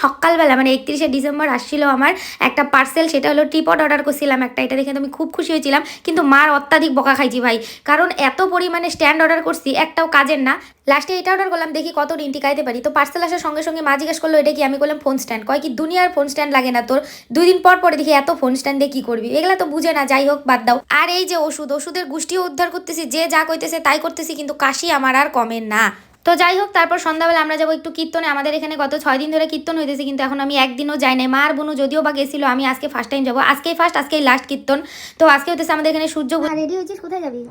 সকালবেলা মানে 31শে ডিসেম্বর আসছিল আমার একটা পার্সেল, সেটা হলো টিপট অর্ডার করছিলাম একটা। এটা দেখে তো আমি খুব খুশি হয়েছিলাম, কিন্তু মার অত্যাধিক বকা খাইছি ভাই, কারণ এত পরিমাণে স্ট্যান্ড অর্ডার করছি একটাও কাজের না। লাস্টে এটা অর্ডার করলাম, দেখি কত ঋণ টিকাইতে পারি। তো পার্সেল আসার সঙ্গে সঙ্গে মা জিজ্ঞেস করলো এটা কি, আমি বললাম ফোন স্ট্যান্ড। কয় কি দুনিয়ার ফোন স্ট্যান্ড লাগে না তোর, 2 দিন পর পরে দেখি এত ফোন স্ট্যান্ড দিয়ে কি করবি, এগুলা তো বুঝে না। যাই হোক বাদ দাও। আর এই যে ওষুধের গোষ্ঠীও উদ্ধার করতেছি, যে যা কইতেছে তাই করতেছি, কিন্তু কাশি আমার আর কমে না। তো যাই হোক, তারপর সন্ধ্যাবেলা আমরা যাবো একটু কীর্তনে। আমাদের এখানে গত 6 দিন ধরে কীর্তন হইতেছে, কিন্তু এখন আমি একদিনও যাই নাই। মা আর বোনু যদিও বা গেছিল, আমি আজকে ফার্স্ট টাইম যাবো। আজকেই ফার্স্ট, আজকেই লাস্ট কীর্তন। তো আজকে হইতেছে আমাদের এখানে সূর্য। রেডি হয়েছিস, কোথায় যাবি?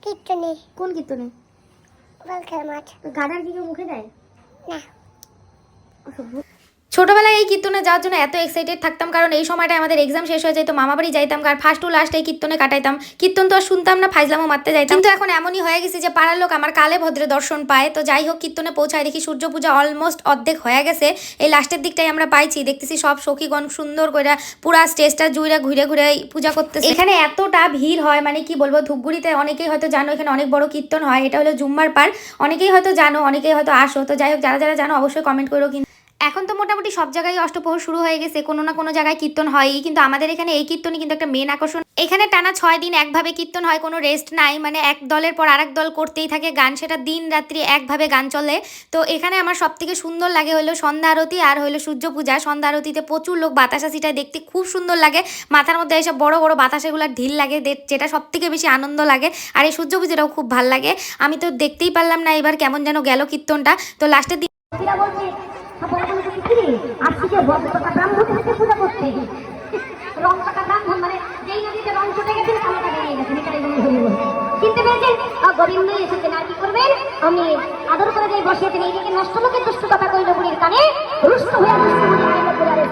কীর্তনে। কোন কীর্তনে? বলখার মাঠ। গাডার কি কেউ মুখে দেয় না। ছোটবেলায় এই কীর্তনে যাওয়ার জন্য এত এক্সাইটেড থাকতাম, কারণ এই সময়টা আমাদের এক্সাম শেষ হয়ে যেত, মামা বাড়ি যাইতাম, আর ফার্স্ট টু লাস্ট এই কীর্তনে কাটাইতাম। কীর্তন তো আর শুনতাম না, ফাইজলামও মারতে যাইতাম। কিন্তু এখন এমনই হয়ে গেছে যে পাড়ার লোক আমার কালে ভদ্রে দর্শন পায়। তো যাই হোক, কীর্তনে পৌঁছায় দেখি সূর্য পূজা অলমোস্ট অর্ধেক হয়ে গেছে। এই লাস্টের দিকটাই আমরা পাইছি, দেখতেছি সব সখীগণ সুন্দর করে পুরা স্টেজটা জুড়ে ঘুরে ঘুরে পূজা করতেছে। এখানে এতটা ভিড় হয়, মানে কি বলবো। ধূপগুড়িতে অনেকেই হয়তো জানো, এখানে অনেক বড় কীর্তন হয়। এটা হলো জুম্মার পার, অনেকেই হয়তো জানো, অনেকেই হয়তো আসো। তো যাই হোক, যারা যারা জানো অবশ্যই কমেন্ট করো। কিন্তু এখন তো মোটামুটি সব জায়গায় অষ্টপ্রহর শুরু হয়ে গেছে, কোনো না কোনো জায়গায় কীর্তন হয়ই, কিন্তু আমাদের এখানে এই কীর্তনই কিন্তু একটা মেন আকর্ষণ। এখানে টানা 6 দিন একভাবে কীর্তন হয়, কোনো রেস্ট নাই, মানে এক দলের পর আরেক দল করতেই থাকে গান, সেটা দিন রাত্রি একভাবে গান চলে। তো এখানে আমার সব থেকে সুন্দর লাগে হলো সন্ধ্যা আরতি আর হলো সূর্য পূজা। সন্ধ্যা আরতিতে প্রচুর লোক বাতাসা ছিটায়, দেখতে খুব সুন্দর লাগে। মাথার মধ্যে এসব বড় বড় বাতাসাগুলো ঢিল লাগে, যেটা সব থেকে বেশি আনন্দ লাগে। আর এই সূর্য পূজাটাও খুব ভাল লাগে। আমি তো দেখতেই পারলাম না এবার কেমন যেন গেল কীর্তনটা। তো লাস্টের দিন পূজা করতে রং পাকা ব্রাহ্মণ, মানে যেই নদীতে রং ছুটে গেছে কালোটা বেরিয়ে গেছে, কিনতে পেরেছেন গোবিন্দ এসেছেন। আর কি করবেন, আমি আদর করে যাই বসিয়েছেন। এইদিকে নষ্ট লোকের দুষ্ট কথা কইল বুড়ির কানে, রুষ্ট হয়ে দুষ্ট বুড়ি আইল করে আরে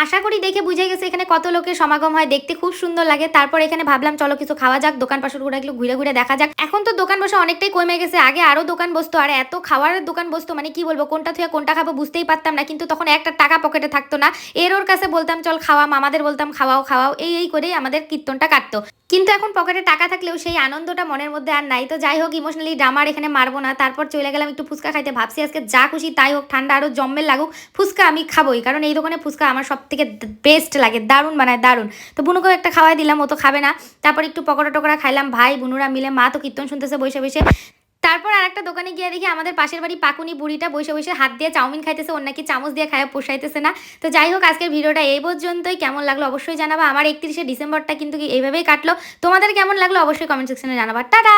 আশা করি দেখে বুঝে গেছে এখানে কত লোকের সমাগম হয়, দেখতে খুব সুন্দর লাগে। তারপর এখানে ভাবলাম চলো কিছু খাওয়া যাক, দোকান পাশে ঘুরে ঘুরে দেখা যাক। এখন তো দোকান বসে অনেকটাই কমে গেছে, আগে আরো দোকান বসতো, আর এত খাওয়ারের দোকান বসতো, মানে কি বলবো, কোনটা থেকে কোনটা খাবো বুঝতেই পারতাম না। কিন্তু তখন একটা টাকা পকেটে থাকতো না, ওর কাছে বলতাম চল খাওয়া, মামাদের বলতাম খাওয়াও খাওয়াও, এই করেই আমাদের কীর্তনটা কাটতো। কিন্তু এখন পকেটে টাকা থাকলেও সেই আনন্দটা মনের মধ্যে আর নাই। তো যাই হোক, ইমোশনালি ড্রামার এখানে মারবো না। তারপর চলে গেলাম একটু ফুচকা খাইতে। ভাবছি আজকে যা খুশি তাই হোক, ঠান্ডা আরো জম্মের লাগুক, ফুচকা আমি খাবোই, কারণ এই দোকানে ফুচকা আমার সব থেকে বেস্ট লাগে, দারুণ বানায় দারুণ। তো বুনুকেও একটা খাওয়াই দিলাম, ও তো খাবে না। তারপর একটু পকোড়া টকোড়া খাইলাম ভাই বুনুরা মিলে। মা তো কীর্তন শুনতেছে বসে বসে। তারপর আর একটা দোকানে গিয়ে দেখি আমাদের পাশের বাড়ি পাকুনি বুড়িটা বসে বসে হাত দিয়ে চাউমিন খাইতেছে, ওর নাকি চামচ দিয়ে খায় পোষাইতেছে না। তো যাই হোক, আজকের ভিডিওটা এই পর্যন্তই। কেমন লাগলো অবশ্যই জানাবা। আমার 31শে ডিসেম্বরটা কিন্তু এইভাবেই কাটলো। তোমাদের কেমন লাগলো অবশ্যই কমেন্ট সেকশনে জানাবা। টাটা।